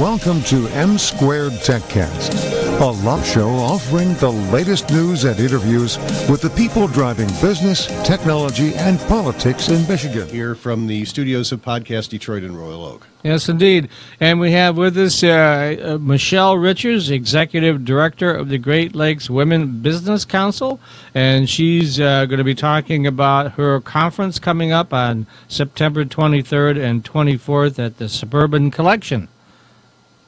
Welcome to M Squared TechCast, a live show offering the latest news and interviews with the people driving business, technology, and politics in Michigan. Here from the studios of Podcast Detroit in Royal Oak. Yes, indeed. And we have with us Michelle Richards, Executive Director of the Great Lakes Women Business Council. And she's going to be talking about her conference coming up on September 23rd and 24th at the Suburban Collection.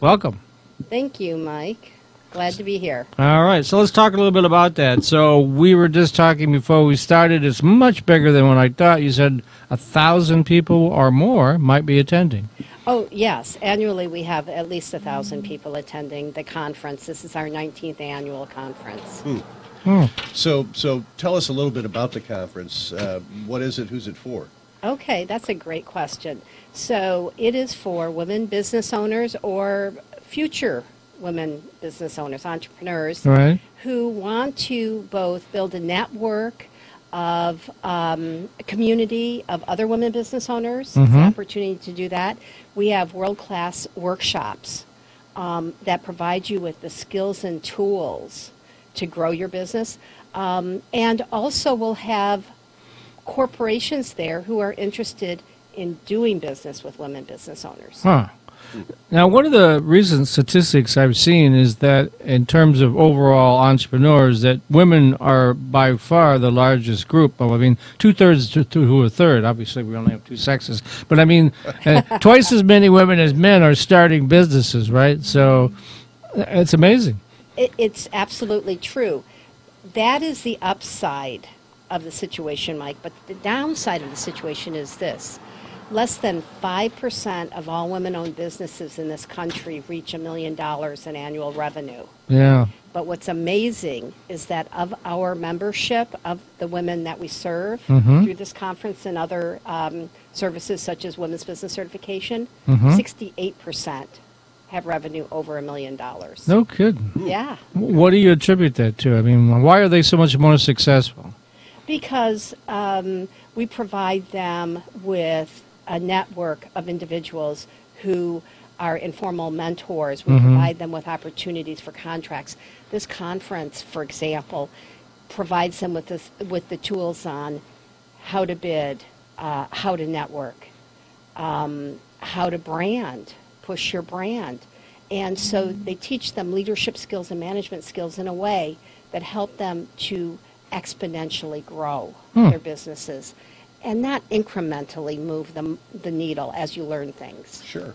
Welcome. Thank you, Mike. Glad to be here. All right, so let's talk a little bit about that. So we were just talking before we started. It's much bigger than what I thought. You said 1,000 people or more might be attending. Oh, yes. Annually, we have at least 1,000 people attending the conference. This is our 19th annual conference. So tell us a little bit about the conference. What is it? Who's it for? Okay, that's a great question. So it is for women business owners or future women business owners, entrepreneurs, Right. who want to both build a network of a community of other women business owners. It's an opportunity to do that. We have world-class workshops that provide you with the skills and tools to grow your business. And also we'll have corporations there who are interested in doing business with women business owners. Huh. Now, one of the recent statistics I've seen is that in terms of overall entrepreneurs, that women are by far the largest group. I mean, 2/3 to a third. Obviously, we only have two sexes. But, I mean, twice as many women as men are starting businesses, right? So it's amazing. It's absolutely true. That is the upside of the situation, Mike. But the downside of the situation is this. Less than 5% of all women-owned businesses in this country reach $1 million in annual revenue. Yeah. But what's amazing is that of our membership, of the women that we serve through this conference and other services such as Women's Business Certification, 68% have revenue over $1 million. No kidding. Yeah. What do you attribute that to? I mean, why are they so much more successful? Because we provide them with a network of individuals who are informal mentors. We provide them with opportunities for contracts. This conference, for example, provides them with the tools on how to bid, how to network, how to brand, push your brand. And so they teach them leadership skills and management skills in a way that help them to exponentially grow their businesses and not incrementally move the needle as you learn things. Sure.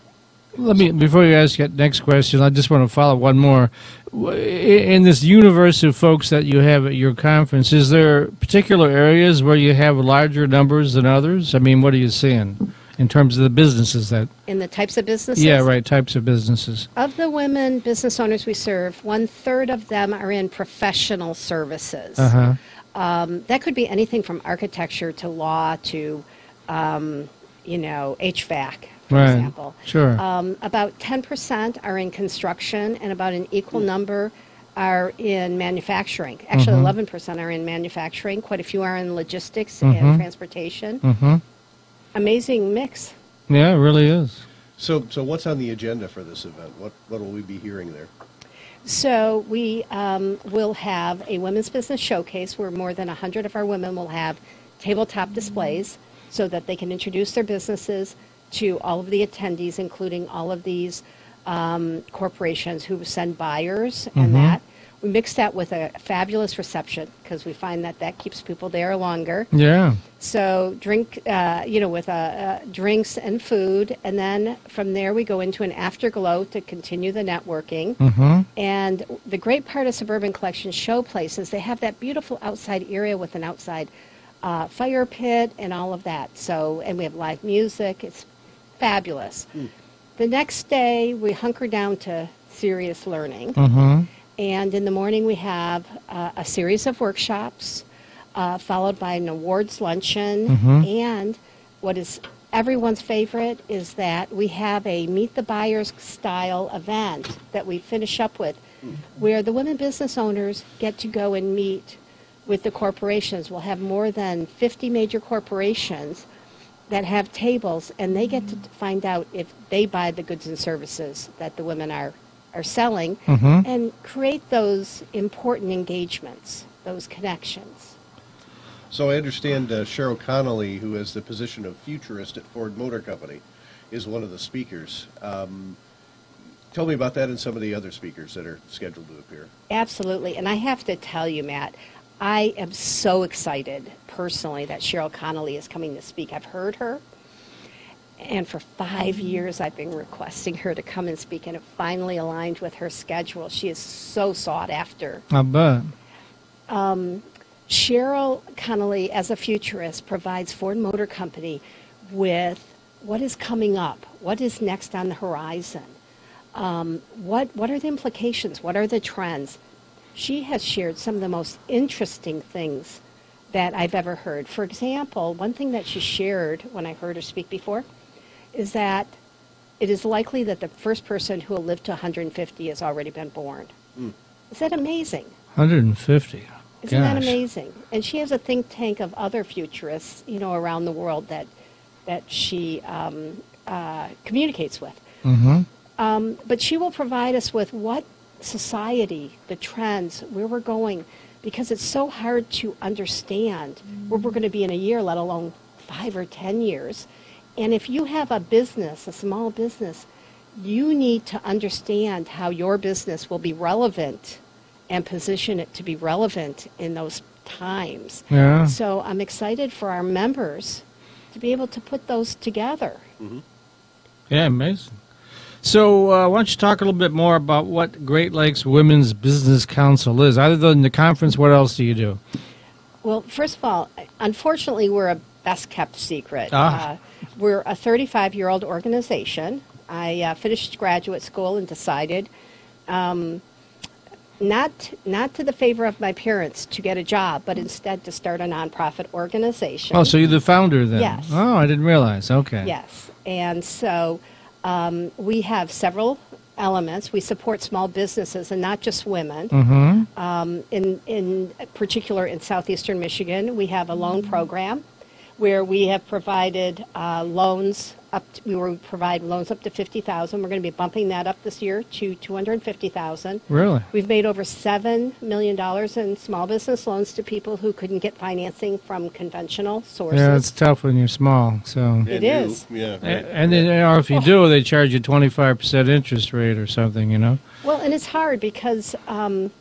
Let me, before you ask that next question, I just want to follow one more. In this universe of folks that you have at your conference, is there particular areas where you have larger numbers than others? I mean, what are you seeing in terms of the businesses that... In the types of businesses? Yeah, right, types of businesses. Of the women business owners we serve, 1/3 of them are in professional services. That could be anything from architecture to law to, HVAC, for example. Sure. About 10% are in construction, and about an equal number are in manufacturing. Actually, 11% are in manufacturing. Quite a few are in logistics and transportation. Amazing mix. Yeah, it really is. So what's on the agenda for this event? What will we be hearing there? So we will have a women's business showcase where more than 100 of our women will have tabletop displays so that they can introduce their businesses to all of the attendees, including all of these corporations who send buyers and that. We mix that with a fabulous reception because we find that keeps people there longer. Yeah. So drinks and food, and then from there we go into an afterglow to continue the networking. And the great part of Suburban Collection show places, they have that beautiful outside area with an outside fire pit and all of that. So, and we have live music. It's fabulous. The next day we hunker down to serious learning. And in the morning we have a series of workshops, followed by an awards luncheon. And what is everyone's favorite is that we have a Meet the Buyers style event that we finish up with, where the women business owners get to go and meet with the corporations. We'll have more than 50 major corporations that have tables, and they get to find out if they buy the goods and services that the women are selling, and create those important engagements, those connections. So I understand Cheryl Connelly, who has the position of futurist at Ford Motor Company, is one of the speakers. Tell me about that and some of the other speakers that are scheduled to appear. Absolutely. And I have to tell you, Matt, I am so excited personally that Cheryl Connelly is coming to speak. I've heard her, and for 5 years I've been requesting her to come and speak, and it finally aligned with her schedule. She is so sought after. I bet. Cheryl Connelly, as a futurist, provides Ford Motor Company with what is coming up, what is next on the horizon, what are the implications, what are the trends. She has shared some of the most interesting things that I've ever heard. For example, one thing that she shared when I heard her speak before is that it is likely that the first person who will live to 150 has already been born. Is that amazing? 150. Isn't that Gosh. amazing? And she has a think tank of other futurists, around the world that she communicates with. But she will provide us with what society, the trends, where we're going, because it's so hard to understand where we're going to be in a year, let alone 5 or 10 years. And if you have a business, a small business, you need to understand how your business will be relevant and position it to be relevant in those times. Yeah. So I'm excited for our members to be able to put those together. Yeah, amazing. So why don't you talk a little bit more about what Great Lakes Women's Business Council is? Other than the conference, what else do you do? Well, first of all, unfortunately, we're a best-kept secret. Ah. We're a 35-year-old organization. I finished graduate school and decided, not to the favor of my parents to get a job, but instead to start a nonprofit organization. Oh, so you're the founder then? Yes. Oh, I didn't realize. Okay. Yes. And so we have several elements. We support small businesses and not just women. In particular, in southeastern Michigan, we have a loan program where we have provided loans we provide loans up to $50,000. We're going to be bumping that up this year to $250,000. Really? We've made over $7 million in small business loans to people who couldn't get financing from conventional sources. Yeah, it's tough when you're small. So It is. Yeah. Right. and then, or if you do, they charge you 25% interest rate or something. Well, and it's hard because a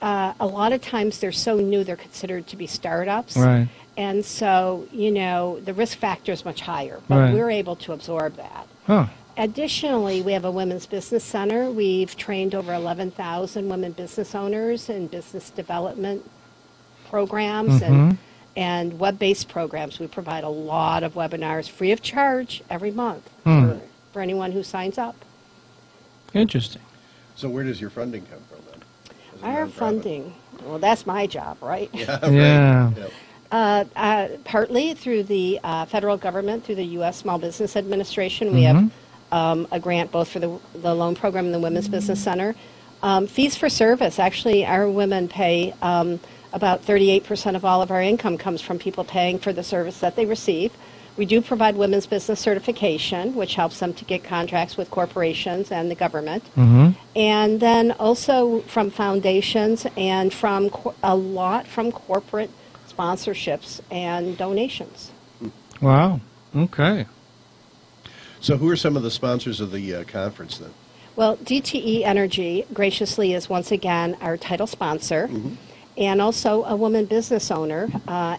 lot of times they're so new, they're considered to be startups. Right. And so, the risk factor is much higher, but Right. we're able to absorb that. Huh. Additionally, we have a women's business center. We've trained over 11,000 women business owners in business development programs and web-based programs. We provide a lot of webinars free of charge every month for anyone who signs up. Interesting. So where does your funding come from then? As a Our nonprofit? funding, well, that's my job, right? Yeah. Right. Yeah. Partly through the federal government, through the U.S. Small Business Administration. We have a grant both for the loan program and the Women's Business Center. Fees for service. Actually, our women pay about 38% of all of our income comes from people paying for the service that they receive. We do provide women's business certification, which helps them to get contracts with corporations and the government. And then also from foundations and from a lot from corporate sponsorships and donations. Wow. Okay. So who are some of the sponsors of the conference then? Well, DTE Energy graciously is once again our title sponsor, and also a woman business owner,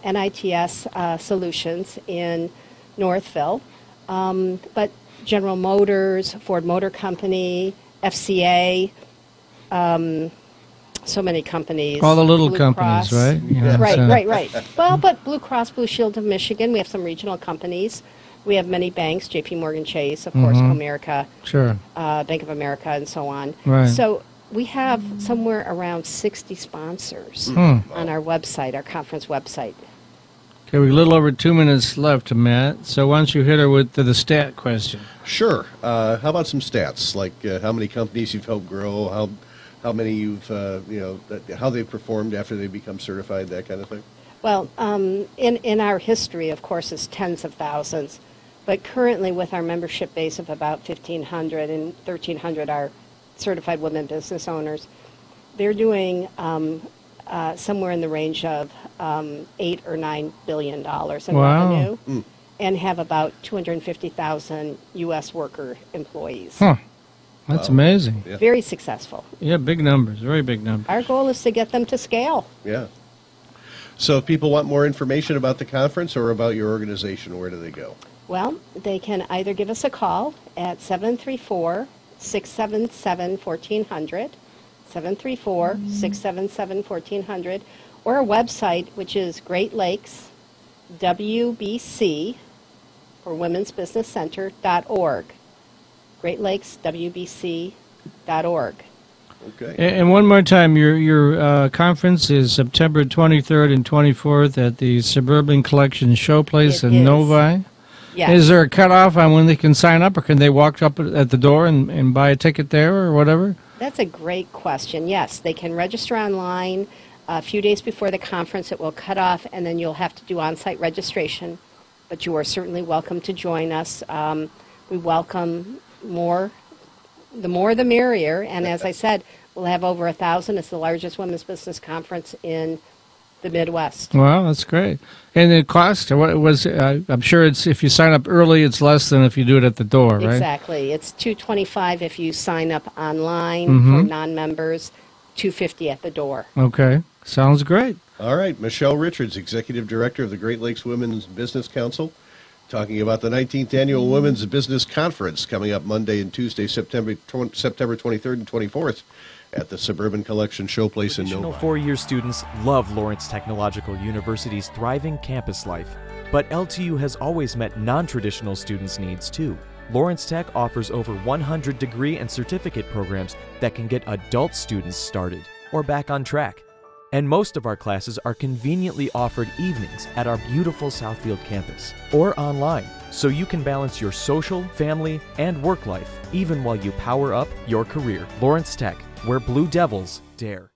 NITS Solutions in Northville. But General Motors, Ford Motor Company, FCA, so many companies. All the little Blue companies, Cross. right? Yeah, so- Right. Well, but Blue Cross Blue Shield of Michigan, we have some regional companies. We have many banks, J.P. Morgan Chase, of course, Comerica, Sure. Bank of America, and so on. Right. So we have somewhere around 60 sponsors Hmm. on our website, our conference website. Okay, we're a little over 2 minutes left, Matt. So why don't you hit her with the stat question? Sure. How about some stats, like how many companies you've helped grow, how many you've, how they've performed after they become certified, that kind of thing? Well, in our history, of course, it's tens of thousands. But currently, with our membership base of about 1,500 and 1,300 are certified women business owners, they're doing somewhere in the range of $8 or $9 billion in Wow. revenue, and have about 250,000 U.S. worker employees. Huh. That's amazing. Yeah. Very successful. Yeah, big numbers, very big numbers. Our goal is to get them to scale. Yeah. So if people want more information about the conference or about your organization, where do they go? Well, they can either give us a call at 734-677-1400, 734-677-1400, or our website, which is Great Lakes WBC, or Women's Business Center.org. Great Lakes WBC.org. Okay. And one more time, your conference is September 23rd and 24th at the Suburban Collection Showplace It in is. Novi. Yes. Is there a cutoff on when they can sign up, or can they walk up at the door and buy a ticket there or whatever? That's a great question. Yes, they can register online. A few days before the conference, it will cut off, and then you'll have to do on-site registration. But you are certainly welcome to join us. We welcome more. The more, the merrier. And as I said, we'll have over 1,000. It's the largest women's business conference in the Midwest. Wow, that's great. And the cost, what was? I'm sure it's if you sign up early, it's less than if you do it at the door, right? Exactly. It's $225 if you sign up online for non-members, $250 at the door. Okay, sounds great. All right. Michelle Richards, Executive Director of the Great Lakes Women's Business Council, talking about the 19th Annual Women's Business Conference coming up Monday and Tuesday, September 23rd and 24th at the Suburban Collection Showplace in Additional Novi. four-year students love Lawrence Technological University's thriving campus life. But LTU has always met non-traditional students' needs too. Lawrence Tech offers over 100 degree and certificate programs that can get adult students started or back on track. And most of our classes are conveniently offered evenings at our beautiful Southfield campus or online, so you can balance your social, family, and work life even while you power up your career. Lawrence Tech, where Blue Devils dare.